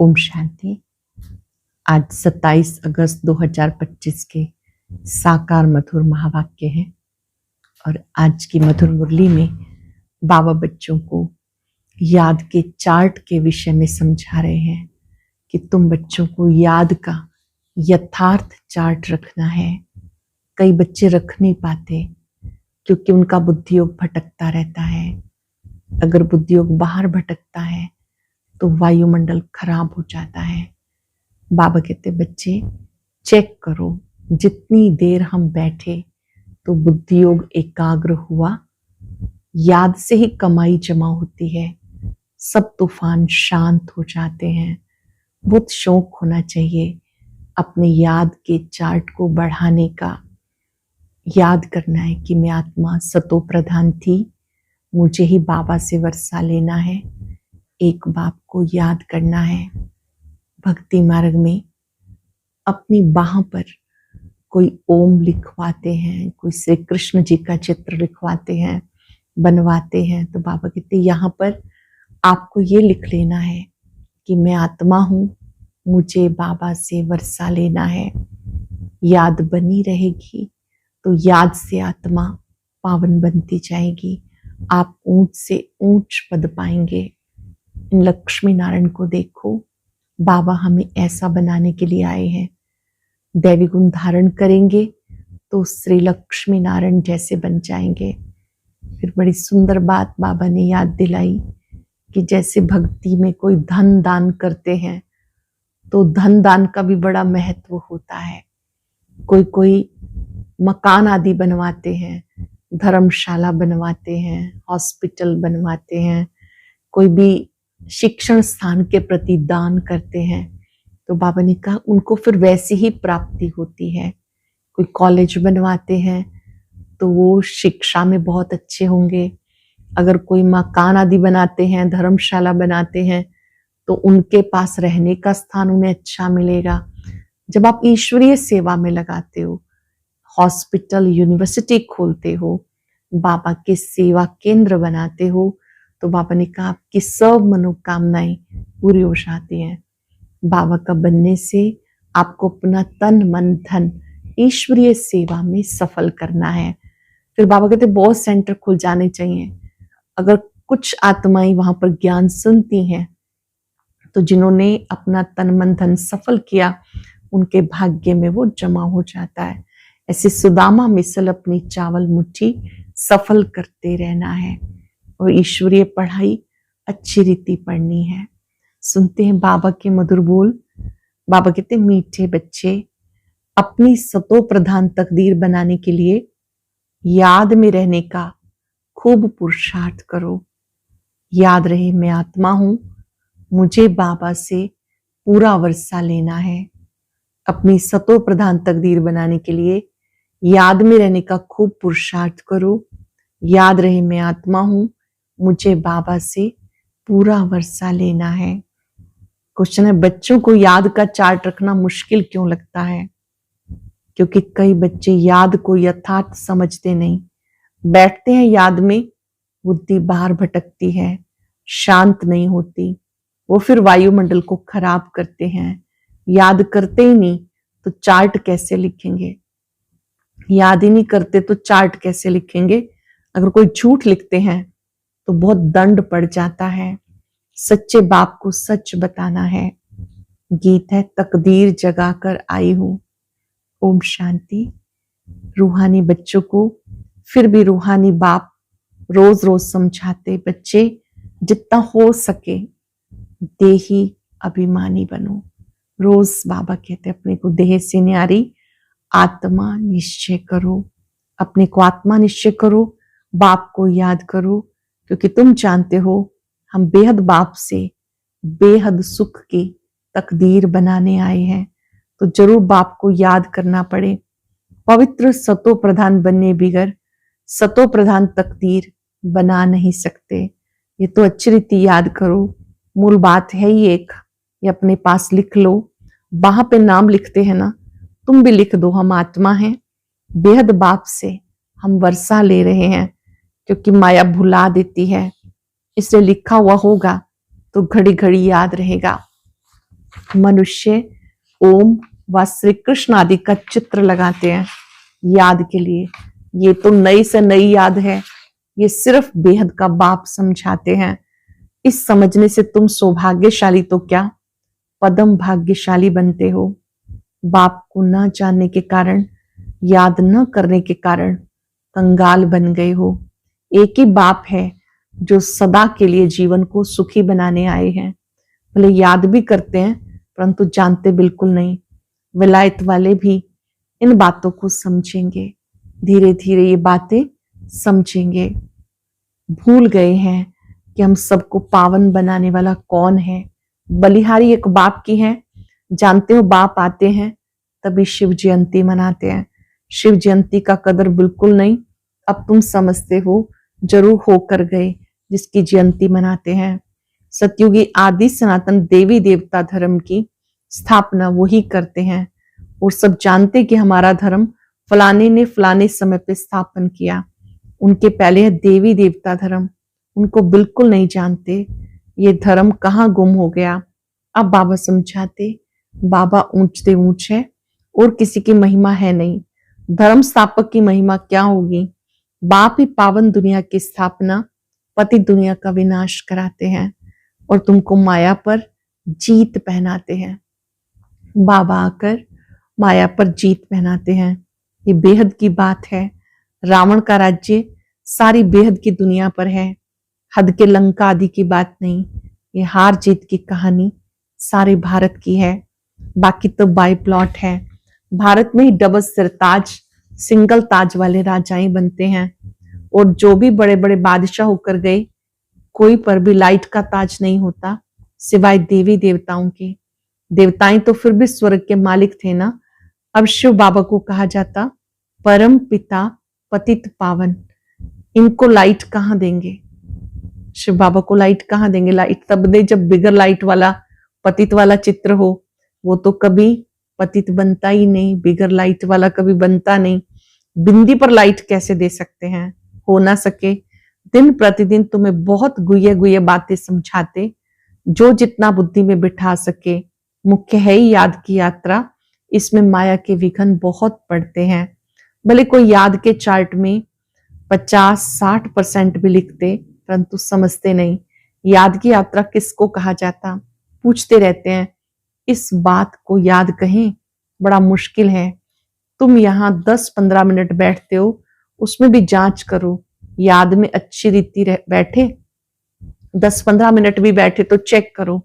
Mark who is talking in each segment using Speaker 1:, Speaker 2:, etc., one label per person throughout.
Speaker 1: ओम शांति। आज 27 अगस्त 2025 के साकार मधुर महावाक्य हैं और आज की मधुर मुरली में बाबा बच्चों को याद के चार्ट के विषय में समझा रहे हैं कि तुम बच्चों को याद का यथार्थ चार्ट रखना है। कई बच्चे रख नहीं पाते क्योंकि उनका बुद्धियोग भटकता रहता है। अगर बुद्धियोग बाहर भटकता है तो वायुमंडल खराब हो जाता है। बाबा कहते बच्चे चेक करो, जितनी देर हम बैठे तो बुद्धियोग एकाग्र हुआ, याद से ही कमाई जमा होती है, सब तूफान शांत हो जाते हैं। बहुत शौक होना चाहिए अपने याद के चार्ट को बढ़ाने का। याद करना है कि मैं आत्मा सतो प्रधान थी, मुझे ही बाबा से वर्षा लेना है। एक बाप को याद करना है। भक्ति मार्ग में अपनी बाह पर कोई ओम लिखवाते हैं, कोई श्री कृष्ण जी का चित्र लिखवाते हैं, बनवाते हैं, तो बाबा कहते यहाँ पर आपको ये लिख लेना है कि मैं आत्मा हूँ, मुझे बाबा से वर्षा लेना है। याद बनी रहेगी तो याद से आत्मा पावन बनती जाएगी। आप ऊंच से ऊंच पद पाएंगे। इन लक्ष्मी नारायण को देखो, बाबा हमें ऐसा बनाने के लिए आए हैं। दैवी गुण धारण करेंगे तो श्री लक्ष्मी नारायण जैसे बन जाएंगे। फिर बड़ी सुंदर बात बाबा ने याद दिलाई कि जैसे भक्ति में कोई धन दान करते हैं तो धन दान का भी बड़ा महत्व होता है। कोई मकान आदि बनवाते हैं, धर्मशाला बनवाते हैं, हॉस्पिटल बनवाते हैं, कोई भी शिक्षण स्थान के प्रति दान करते हैं, तो बाबा ने कहा उनको फिर वैसी ही प्राप्ति होती है। कोई कॉलेज बनवाते हैं तो वो शिक्षा में बहुत अच्छे होंगे। अगर कोई मकान आदि बनाते हैं, धर्मशाला बनाते हैं, तो उनके पास रहने का स्थान उन्हें अच्छा मिलेगा। जब आप ईश्वरीय सेवा में लगाते हो, हॉस्पिटल, यूनिवर्सिटी खोलते हो, बाबा के सेवा केंद्र बनाते हो, तो बाबा ने कहा आपकी सब मनोकामनाएं पूरी हो जाती हैं। बाबा का बनने से आपको अपना तन मन धन ईश्वरीय सेवा में सफल करना है। फिर बाबा कहते बहुत सेंटर खुल जाने चाहिए। अगर कुछ आत्माएं वहां पर ज्ञान सुनती हैं तो जिन्होंने अपना तन मन धन सफल किया उनके भाग्य में वो जमा हो जाता है। ऐसे सुदामा मिसल अपनी चावल मुट्ठी सफल करते रहना है और ईश्वरीय पढ़ाई अच्छी रीति पढ़नी है। सुनते हैं बाबा के मधुर बोल। बाबा कहते मीठे बच्चे, अपनी सतो प्रधान तकदीर बनाने के लिए याद में रहने का खूब पुरुषार्थ करो। याद रहे मैं आत्मा हूं, मुझे बाबा से पूरा वर्षा लेना है। अपनी सतो प्रधान तकदीर बनाने के लिए याद में रहने का खूब पुरुषार्थ करो। याद रहे मैं आत्मा हूं, मुझे बाबा से पूरा वर्षा लेना है। क्वेश्चन है, बच्चों को याद का चार्ट रखना मुश्किल क्यों लगता है? क्योंकि कई बच्चे याद को यथार्थ समझते नहीं। बैठते हैं याद में, बुद्धि बाहर भटकती है, शांत नहीं होती। वो फिर वायुमंडल को खराब करते हैं। याद करते ही नहीं तो चार्ट कैसे लिखेंगे? याद ही नहीं करते तो चार्ट कैसे लिखेंगे? अगर कोई झूठ लिखते हैं तो बहुत दंड पड़ जाता है। सच्चे बाप को सच बताना है। गीत है, तकदीर जगा कर आई हूं। ओम शांति। रूहानी बच्चों को फिर भी रूहानी बाप रोज रोज समझाते, बच्चे जितना हो सके देही अभिमानी बनो। रोज बाबा कहते अपने को देह से न्यारी आत्मा निश्चय करो। अपने को आत्मा निश्चय करो, बाप को याद करो, क्योंकि तुम जानते हो हम बेहद बाप से बेहद सुख की तकदीर बनाने आए हैं, तो जरूर बाप को याद करना पड़े। पवित्र सतो प्रधान बनने बिगर सतो प्रधान तकदीर बना नहीं सकते। ये तो अच्छी रीति याद करो। मूल बात है ही एक, ये अपने पास लिख लो। वहां पे नाम लिखते हैं ना, तुम भी लिख दो, हम आत्मा हैं, बेहद बाप से हम वर्षा ले रहे हैं, क्योंकि माया भुला देती है। इसलिए लिखा हुआ होगा तो घड़ी घड़ी याद रहेगा। मनुष्य ओम व श्री कृष्ण आदि का चित्र लगाते हैं याद के लिए। ये तो नई से नई याद है, ये सिर्फ बेहद का बाप समझाते हैं। इस समझने से तुम सौभाग्यशाली तो क्या पदम भाग्यशाली बनते हो। बाप को न जानने के कारण, याद न करने के कारण कंगाल बन गए हो। एक ही बाप है जो सदा के लिए जीवन को सुखी बनाने आए हैं। भले याद भी करते हैं परंतु जानते बिल्कुल नहीं। विलायत वाले भी इन बातों को समझेंगे, धीरे धीरे ये बातें समझेंगे। भूल गए हैं कि हम सबको पावन बनाने वाला कौन है। बलिहारी एक बाप की है। जानते हो बाप आते हैं तभी शिव जयंती मनाते हैं। शिव जयंती का कदर बिल्कुल नहीं, अब तुम समझते हो, जरूर होकर गए जिसकी जयंती मनाते हैं। सतयुगी आदि सनातन देवी देवता धर्म की स्थापना वही करते हैं और सब जानते कि हमारा धर्म फलाने ने फलाने समय पे स्थापन किया। उनके पहले है देवी देवता धर्म, उनको बिल्कुल नहीं जानते ये धर्म कहाँ गुम हो गया। अब बाबा समझाते, बाबा ऊंच से ऊंच है और किसी की महिमा है नहीं। धर्म स्थापक की महिमा क्या होगी। बाप ही पावन दुनिया की स्थापना, पति दुनिया का विनाश कराते हैं और तुमको माया पर जीत पहनाते हैं। बाबा आकर माया पर जीत पहनाते हैं। ये बेहद की बात है। रावण का राज्य सारी बेहद की दुनिया पर है, हद के लंका आदि की बात नहीं। ये हार जीत की कहानी सारे भारत की है। बाकी तो बाई प्लॉट है। भारत में ही डबल सिरताज, सिंगल ताज वाले राजाएं बनते हैं और जो भी बड़े बड़े बादशाह होकर गए, कोई पर भी लाइट का ताज नहीं होता सिवाय देवी देवताओं के। देवताएं तो फिर भी स्वर्ग के मालिक थे ना। अब शिव बाबा को कहा जाता परम पिता पतित पावन। इनको लाइट कहाँ देंगे, शिव बाबा को लाइट कहाँ देंगे। लाइट तब दे जब बिगर लाइट वाला पतित वाला चित्र हो। वो तो कभी पतित बनता ही नहीं, बिगर लाइट वाला कभी बनता नहीं। बिंदी पर लाइट कैसे दे सकते हैं, हो ना सके। दिन प्रतिदिन तुम्हें बहुत गुये गुये बातें समझाते, जो जितना बुद्धि में बिठा सके। मुख्य है ही याद की यात्रा, इसमें माया के विघ्न बहुत पड़ते हैं। भले कोई याद के चार्ट में 50-60% भी लिखते, परंतु समझते नहीं याद की यात्रा किसको कहा जाता। पूछते रहते हैं, इस बात को याद कहें बड़ा मुश्किल है। तुम यहाँ 10-15 मिनट बैठते हो, उसमें भी जांच करो याद में अच्छी रीति बैठे। 10-15 मिनट भी बैठे तो चेक करो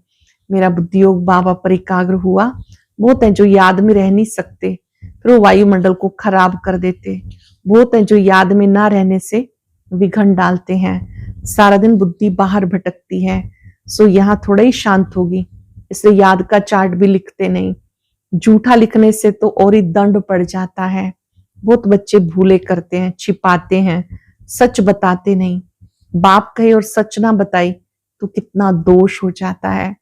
Speaker 1: मेरा बुद्धि योग बाबा पर एकाग्र हुआ। बहुत है जो याद में रह नहीं सकते, फिर वो वायुमंडल को खराब कर देते। बहुत है जो याद में ना रहने से विघन डालते हैं। सारा दिन बुद्धि बाहर भटकती है, सो यहाँ थोड़ा ही शांत होगी, इसलिए याद का चार्ट भी लिखते नहीं। झूठा लिखने से तो और ही दंड पड़ जाता है। बहुत बच्चे भूले करते हैं, छिपाते हैं, सच बताते नहीं। बाप कहे और सच ना बताई तो कितना दोष हो जाता है।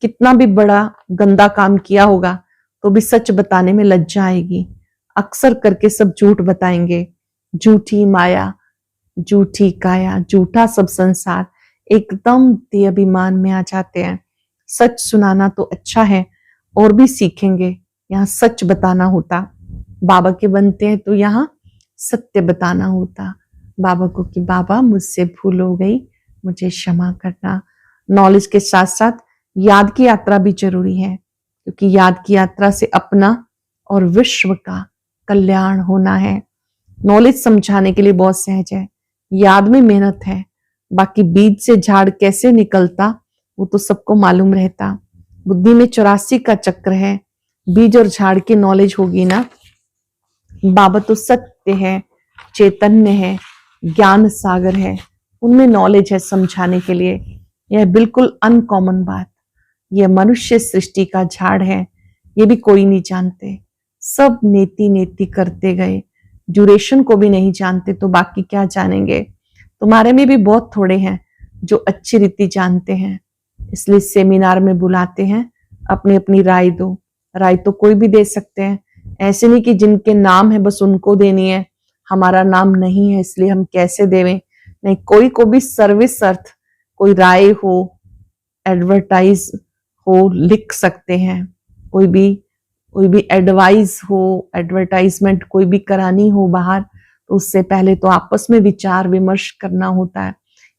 Speaker 1: कितना भी बड़ा गंदा काम किया होगा तो भी सच बताने में लज्जा आएगी। अक्सर करके सब झूठ बताएंगे। झूठी माया, झूठी काया, झूठा सब संसार, एकदम देहाभिमान में आ जाते हैं। सच सुनाना तो अच्छा है, और भी सीखेंगे। यहाँ सच बताना होता, बाबा के बनते हैं तो यहाँ सत्य बताना होता। बाबा को कि बाबा मुझसे भूल हो गई, मुझे क्षमा करना। नॉलेज के साथ साथ याद की यात्रा भी जरूरी है, क्योंकि याद की यात्रा से अपना और विश्व का कल्याण होना है। नॉलेज समझाने के लिए बहुत सहज है, याद में मेहनत है। बाकी बीज से झाड़ कैसे निकलता वो तो सबको मालूम रहता। बुद्धि में 84 का चक्र है। बीज और झाड़ की नॉलेज होगी ना। बाबा तो सत्य है, चैतन्य है, ज्ञान सागर है, उनमें नॉलेज है समझाने के लिए। यह बिल्कुल अनकॉमन बात। यह मनुष्य सृष्टि का झाड़ है, ये भी कोई नहीं जानते। सब नेति नेति करते गए, ड्यूरेशन को भी नहीं जानते तो बाकी क्या जानेंगे। तुम्हारे में भी बहुत थोड़े हैं जो अच्छी रीति जानते हैं, इसलिए सेमिनार में बुलाते हैं। अपनी अपनी राय दो। राय तो कोई भी दे सकते हैं, ऐसे नहीं कि जिनके नाम है बस उनको देनी है। हमारा नाम नहीं है इसलिए हम कैसे देवें। नहीं, कोई को भी सर्विस अर्थ कोई राय हो, एडवर्टाइज हो लिख सकते हैं, कोई भी एडवाइस हो, एडवर्टाइजमेंट कोई भी करानी हो बाहर, तो उससे पहले तो आपस में विचार विमर्श करना होता है।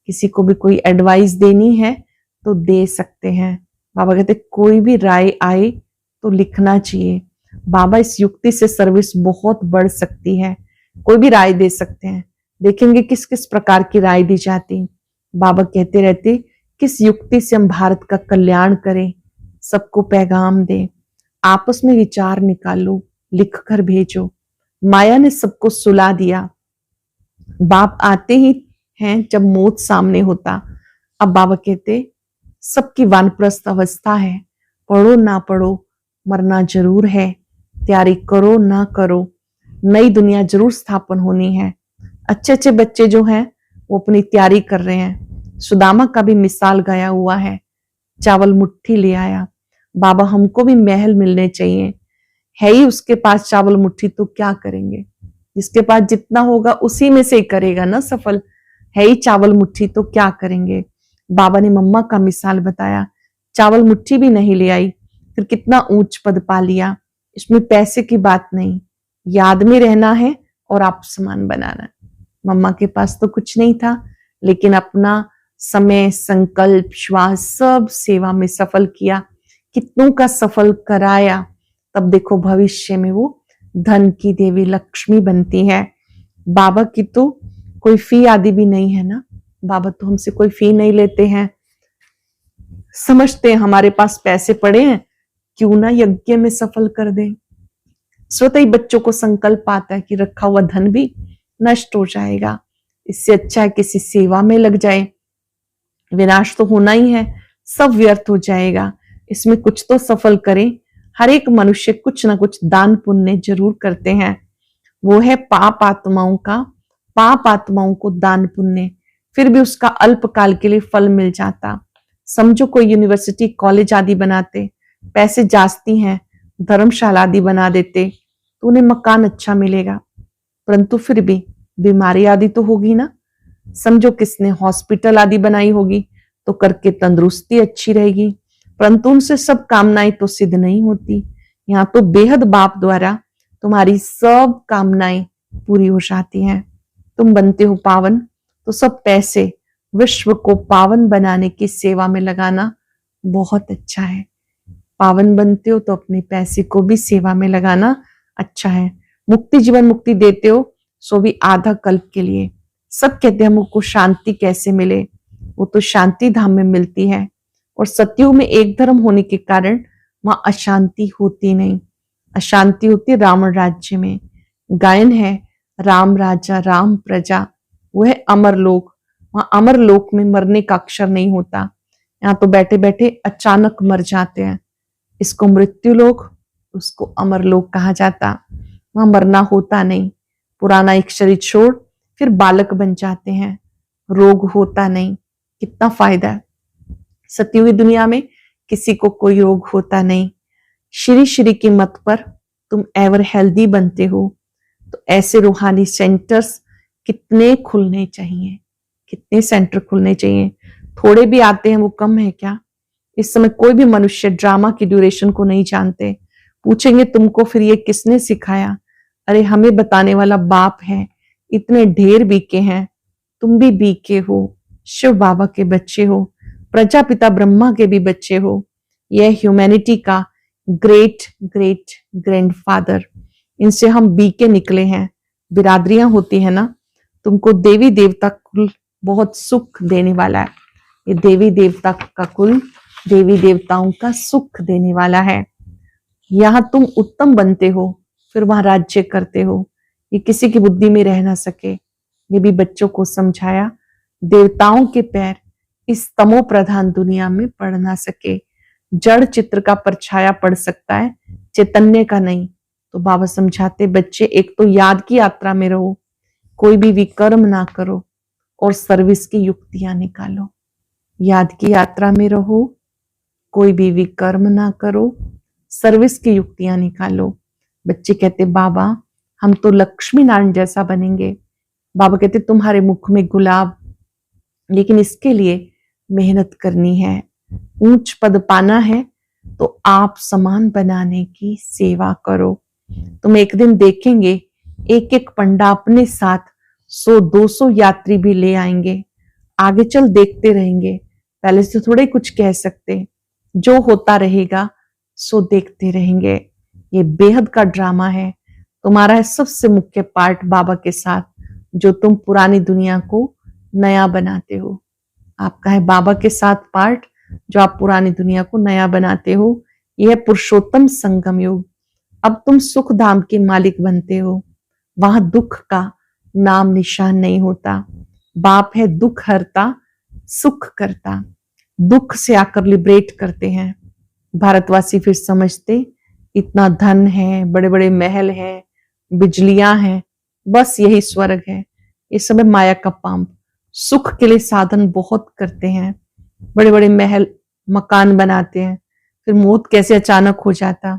Speaker 1: किसी को भी कोई एडवाइस देनी है तो दे सकते हैं। बाबा कहते कोई भी राय आए तो लिखना चाहिए। बाबा इस युक्ति से सर्विस बहुत बढ़ सकती है। कोई भी राय दे सकते हैं, देखेंगे किस किस प्रकार की राय दी जाती। बाबा कहते रहते किस युक्ति से हम भारत का कल्याण करें, सबको पैगाम दें, आपस में विचार निकालो, लिख कर भेजो। माया ने सबको सुला दिया। बाप आते ही हैं जब मौत सामने होता। अब बाबा कहते सबकी वानप्रस्थ अवस्था है, पढ़ो ना पढ़ो मरना जरूर है, तैयारी करो ना करो, नई दुनिया जरूर स्थापन होनी है। अच्छे अच्छे बच्चे जो हैं वो अपनी तैयारी कर रहे हैं। सुदामा का भी मिसाल गया हुआ है, चावल मुट्ठी ले आया। बाबा हमको भी महल मिलने चाहिए, है ही उसके पास चावल मुट्ठी तो क्या करेंगे। जिसके पास जितना होगा उसी में से ही करेगा ना सफल, है ही चावल मुट्ठी तो क्या करेंगे। बाबा ने मम्मा का मिसाल बताया, चावल मुट्ठी भी नहीं ले आई, फिर कितना ऊंच पद पा लिया। इसमें पैसे की बात नहीं, याद में रहना है और आप समान बनाना है। मम्मा के पास तो कुछ नहीं था, लेकिन अपना समय, संकल्प, श्वास सब सेवा में सफल किया, कितनों का सफल कराया। तब देखो भविष्य में वो धन की देवी लक्ष्मी बनती है। बाबा की तो कोई फी आदि भी नहीं है ना, बाबा तो हमसे कोई फी नहीं लेते हैं। समझते हैं हमारे पास पैसे पड़े हैं, क्यों ना यज्ञ में सफल कर दें। स्वतः ही बच्चों को संकल्प आता है कि रखा हुआ धन भी नष्ट हो जाएगा, इससे अच्छा है किसी सेवा में लग जाए, विनाश तो होना ही है, सब व्यर्थ हो जाएगा, इसमें कुछ तो सफल करें। हर एक मनुष्य कुछ ना कुछ दान पुण्य जरूर करते हैं, वो है पाप आत्माओं को दान पुण्य, फिर भी उसका अल्पकाल के लिए फल मिल जाता। समझो कोई यूनिवर्सिटी कॉलेज आदि बनाते, पैसे जास्ती हैं, धर्मशाला आदि बना देते तो उन्हें मकान अच्छा मिलेगा, परंतु फिर भी बीमारी आदि तो होगी ना। समझो किसने हॉस्पिटल आदि बनाई होगी तो करके तंदुरुस्ती अच्छी रहेगी, परंतु उनसे सब कामनाएं तो सिद्ध नहीं होती। यहाँ तो बेहद बाप द्वारा तुम्हारी सब कामनाएं पूरी हो जाती हैं। तुम बनते हो पावन, तो सब पैसे विश्व को पावन बनाने की सेवा में लगाना बहुत अच्छा है। पावन बनते हो तो अपने पैसे को भी सेवा में लगाना अच्छा है। मुक्ति जीवन मुक्ति देते हो सो भी आधा कल्प के लिए। सब कहते हैं हमको शांति कैसे मिले, वो तो शांति धाम में मिलती है, और सतयुग में एक धर्म होने के कारण वहां अशांति होती नहीं। अशांति होती है रावण राज्य में। गायन है राम राजा राम प्रजा, वो है अमर लोक। वहां अमर लोक में मरने का अक्षर नहीं होता, यहाँ तो बैठे बैठे अचानक मर जाते हैं। इसको मृत्यु लोक, उसको अमर लोक कहा जाता। वहां मरना होता नहीं, पुराना एक शरीर छोड़ फिर बालक बन जाते हैं, रोग होता नहीं। कितना फायदा है। सतयुगी दुनिया में किसी को कोई रोग होता नहीं। श्री श्री की मत पर तुम एवर हेल्दी बनते हो, तो ऐसे रूहानी सेंटर्स कितने खुलने चाहिए, कितने सेंटर खुलने चाहिए। थोड़े भी आते हैं वो कम है क्या। इस समय कोई भी मनुष्य ड्रामा की ड्यूरेशन को नहीं जानते। पूछेंगे तुमको फिर ये किसने सिखाया, अरे हमें बताने वाला बाप है। इतने ढेर बीके हैं, तुम भी बीके हो, शिव बाबा के बच्चे हो, प्रजापिता ब्रह्मा के भी बच्चे हो। यह ह्यूमैनिटी का ग्रेट ग्रेट ग्रैंडफादर, इनसे हम बीके निकले हैं। बिरादरियां होती है ना, तुमको देवी देवता कुल बहुत सुख देने वाला है। ये देवी देवता का कुल देवी देवताओं का सुख देने वाला है। यहाँ तुम उत्तम बनते हो, फिर वहां राज्य करते हो। ये किसी की बुद्धि में रह ना सके, ये भी बच्चों को समझाया। देवताओं के पैर इस तमो प्रधान दुनिया में पड़ ना सके। जड़ चित्र का परछाया पड़ सकता है, चैतन्य का नहीं। तो बाबा समझाते बच्चे एक तो याद की यात्रा में रहो, कोई भी विकर्म ना करो, और सर्विस की युक्तियां निकालो। याद की यात्रा में रहो, कोई भी विकर्म ना करो, सर्विस की युक्तियां निकालो। बच्चे कहते बाबा हम तो लक्ष्मी नारायण जैसा बनेंगे। बाबा कहते तुम्हारे मुख में गुलाब, लेकिन इसके लिए मेहनत करनी है। ऊंच पद पाना है तो आप समान बनाने की सेवा करो। तुम एक दिन देखेंगे एक एक पंडा अपने साथ 100-200 यात्री भी ले आएंगे। आगे चल देखते रहेंगे, पहले से थोड़े कुछ कह सकते, जो होता रहेगा सो देखते रहेंगे। ये बेहद का ड्रामा है, तुम्हारा है सबसे मुख्य पार्ट बाबा के साथ, जो तुम पुरानी दुनिया को नया बनाते हो। आपका है बाबा के साथ पार्ट, जो आप पुरानी दुनिया को नया बनाते हो। यह पुरुषोत्तम संगम योग। अब तुम सुख धाम के मालिक बनते हो, वहां दुख का नाम निशान नहीं होता। बाप है दुख हरता, सुख करता, दुख से आकर लिबरेट करते हैं। भारतवासी फिर समझते इतना धन है, बड़े बड़े महल हैं, बिजलियां हैं, बस यही स्वर्ग है। ये सब माया का पंप। सुख के लिए साधन बहुत करते हैं, बड़े बड़े महल मकान बनाते हैं, फिर मौत कैसे अचानक हो जाता।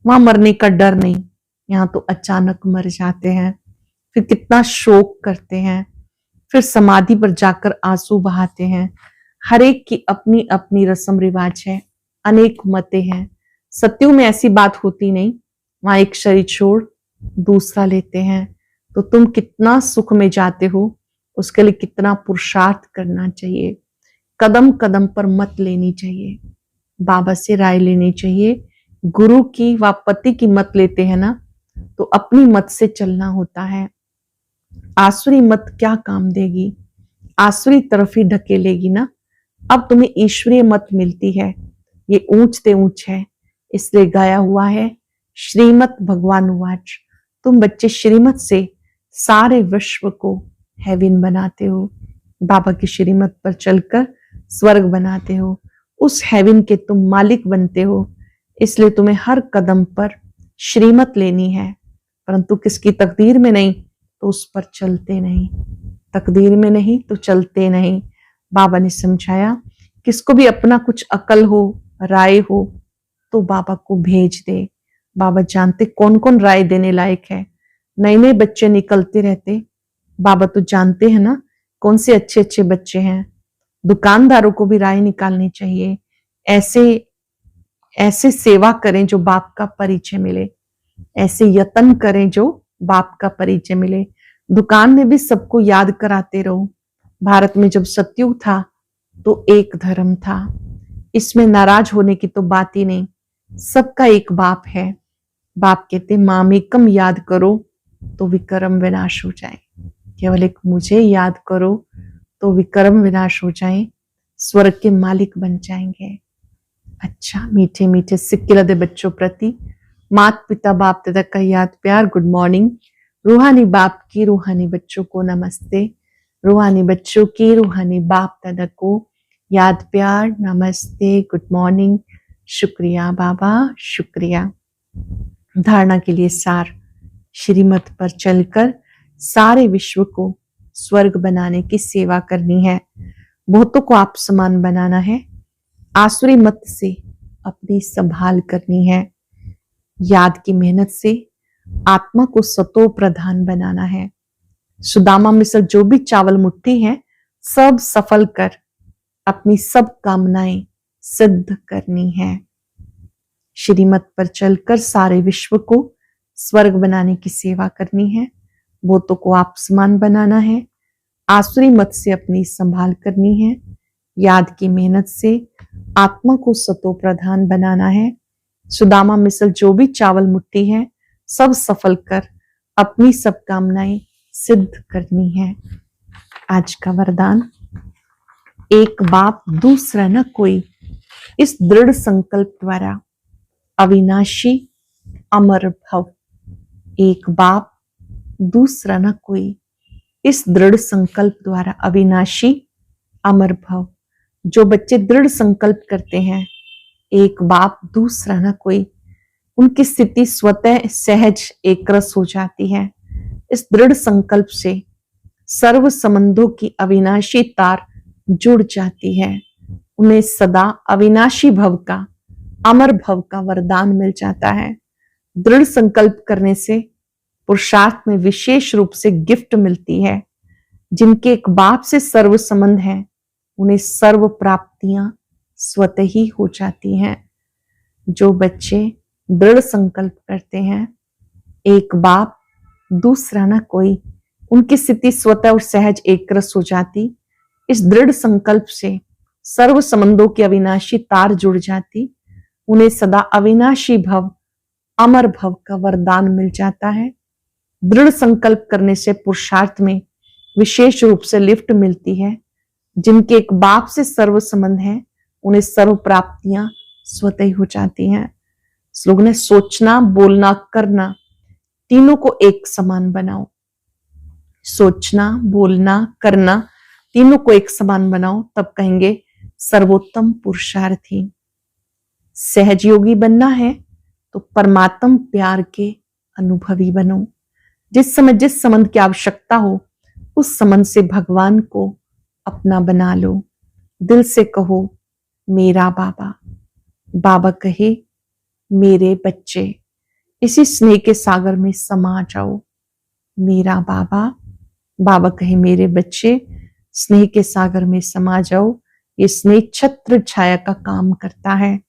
Speaker 1: वहां मरने का डर नहीं, यहाँ तो अचानक मर जाते हैं। फिर कितना शोक करते हैं, फिर समाधि पर जाकर आंसू बहाते हैं। हर एक की अपनी अपनी रस्म रिवाज है, अनेक मतें हैं। सत्युग में ऐसी बात होती नहीं, वहां एक शरीर छोड़ दूसरा लेते हैं। तो तुम कितना सुख में जाते हो, उसके लिए कितना पुरुषार्थ करना चाहिए। कदम कदम पर मत लेनी चाहिए, बाबा से राय लेनी चाहिए। गुरु की व पति की मत लेते हैं ना, तो अपनी मत से चलना होता है। आसुरी मत क्या काम देगी, आसुरी तरफ ही ढकेलेगी ना। अब तुम्हें ईश्वरीय मत मिलती है, ये ऊंच ते ऊंच है, इसलिए गाया हुआ है श्रीमत भगवान वाच। तुम बच्चे श्रीमत से सारे विश्व को हेवन बनाते हो, बाबा की श्रीमत पर चलकर स्वर्ग बनाते हो, उस हेवन के तुम मालिक बनते हो। इसलिए तुम्हें हर कदम पर श्रीमत लेनी है, परंतु किसकी तकदीर में नहीं तो उस पर चलते नहीं। तकदीर में नहीं तो चलते नहीं। बाबा ने समझाया, किसको भी अपना कुछ अकल हो, राय हो, तो बाबा को भेज दे। बाबा जानते कौन कौन राय देने लायक है। नए नए बच्चे निकलते रहते, बाबा तो जानते हैं ना कौन से अच्छे अच्छे बच्चे हैं। दुकानदारों को भी राय निकालनी चाहिए। ऐसे ऐसे सेवा करें जो बाप का परिचय मिले, ऐसे यत्न करें जो बाप का परिचय मिले। दुकान में भी सबको याद कराते रहो। भारत में जब सतयुग था तो एक धर्म था, इसमें नाराज होने की तो बात ही नहीं। सबका एक बाप है। बाप कहते मामेकम याद करो तो विक्रम विनाश हो जाए। केवल एक मुझे याद करो तो विक्रम विनाश हो जाए, स्वर्ग के मालिक बन जाएंगे। अच्छा, मीठे मीठे सिक्किलदे बच्चों प्रति माता पिता बाप दादा का याद प्यार गुड मॉर्निंग। रूहानी बाप की रूहानी बच्चों को नमस्ते, रूहानी बच्चों की रूहानी बाप दादा को याद प्यार नमस्ते, गुड मॉर्निंग। शुक्रिया बाबा, शुक्रिया। धारणा के लिए सार, श्रीमत पर चलकर सारे विश्व को स्वर्ग बनाने की सेवा करनी है। बहुतों को आप समान बनाना है। आसुरी मत से अपनी संभाल करनी है। याद की मेहनत से आत्मा को सतो प्रधान बनाना है। सुदामा मिसल जो भी चावल मुट्ठी है, सब सफल कर अपनी सब कामनाएं सिद्ध करनी है। श्रीमत पर चलकर सारे विश्व को स्वर्ग बनाने की सेवा करनी है। बहुतों को आप समान बनाना है। आसुरी मत से अपनी संभाल करनी है। याद की मेहनत से आत्मा को सतो प्रधान बनाना है। सुदामा मिसल जो भी चावल मुट्ठी है, सब सफल कर अपनी सब कामनाएं सिद्ध करनी है। आज का वरदान, एक बाप दूसरा न कोई, इस दृढ़ संकल्प द्वारा अविनाशी अमर भव। एक बाप दूसरा न कोई, इस दृढ़ संकल्प द्वारा अविनाशी अमर भव। जो बच्चे दृढ़ संकल्प करते हैं, एक बाप दूसरा न कोई, उनकी स्थिति स्वतः सहज एकरस हो जाती है। इस दृढ़ संकल्प से सर्व संबंधों की अविनाशी तार जुड़ जाती है। उन्हें सदा अविनाशी भव का, अमर भव का वरदान मिल जाता है। दृढ़ संकल्प करने से पुरुषार्थ में विशेष रूप से गिफ्ट मिलती है। जिनके एक बाप से सर्व संबंध है, उन्हें सर्व प्राप्तियां स्वतः ही हो जाती हैं। जो बच्चे दृढ़ संकल्प करते हैं, एक बाप दूसरा ना कोई, उनकी स्थिति स्वतः और सहज एक रस हो जाती। इस दृढ़ संकल्प से सर्व संबंधों की अविनाशी तार जुड़ जाती। उन्हें सदा अविनाशी भव, अमर भव का वरदान मिल जाता है। दृढ़ संकल्प करने से पुरुषार्थ में विशेष रूप से लिफ्ट मिलती है। जिनके एक बाप से सर्व संबंध है, उन्हें सर्व प्राप्तियां स्वतः ही हो जाती हैं। श्लोक ने सोचना, बोलना, करना तीनों को एक समान बनाओ। सोचना, बोलना, करना तीनों को एक समान बनाओ, तब कहेंगे सर्वोत्तम पुरुषार्थी। सहजयोगी बनना है तो परमात्म प्यार के अनुभवी बनो। जिस समय जिस संबंध की आवश्यकता हो, उस संबंध से भगवान को अपना बना लो। दिल से कहो मेरा बाबा, बाबा कहे मेरे बच्चे। इसी स्नेह के सागर में समा जाओ। मेरा बाबा, बाबा कहे मेरे बच्चे, स्नेह के सागर में समा जाओ। ये स्नेह छत्र छाया का काम करता है,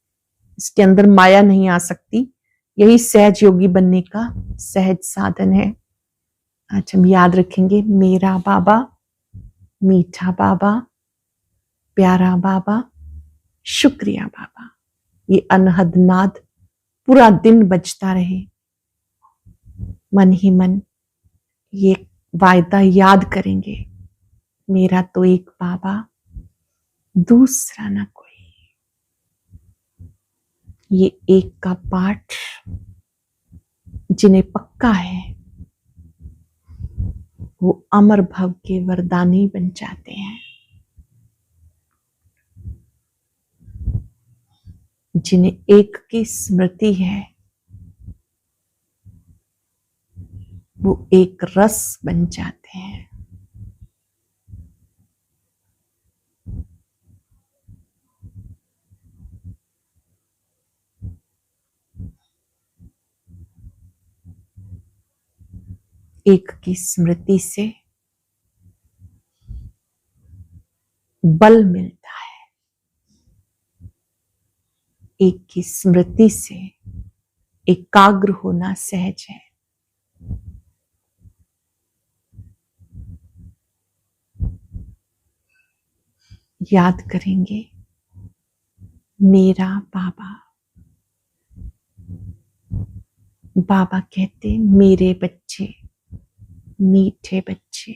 Speaker 1: इसके अंदर माया नहीं आ सकती। यही सहज योगी बनने का सहज साधन है। आज हम याद रखेंगे मेरा बाबा, मीठा बाबा, प्यारा बाबा, शुक्रिया बाबा। ये अनहद नाद पूरा दिन बजता रहे। मन ही मन ये वायदा याद करेंगे, मेरा तो एक बाबा, दूसरा ना कोई। ये एक का पाठ जिन्हें पक्का है, वो अमर भव के वरदानी बन जाते हैं। जिन्हें एक की स्मृति है, वो एक रस बन जाते हैं। एक की स्मृति से बल मिलता है। एक की स्मृति से एकाग्र होना सहज है। याद करेंगे मेरा बाबा। बाबा कहते मेरे बच्चे, मीठे बच्चे।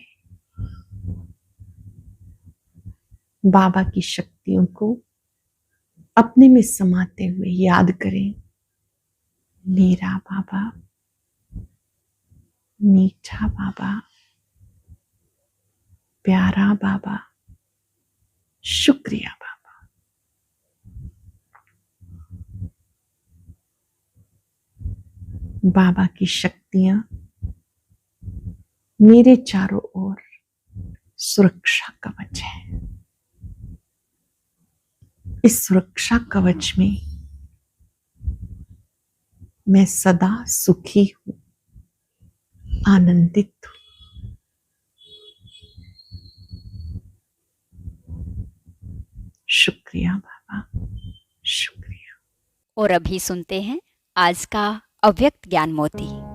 Speaker 1: बाबा की शक्तियों को अपने में समाते हुए याद करें, मेरा बाबा, मीठा बाबा, प्यारा बाबा, शुक्रिया बाबा। बाबा की शक्तियां मेरे चारों ओर सुरक्षा कवच है। इस सुरक्षा कवच में मैं सदा सुखी हूं, आनंदित हूं। शुक्रिया बाबा, शुक्रिया।
Speaker 2: और अभी सुनते हैं आज का अव्यक्त ज्ञान मोती।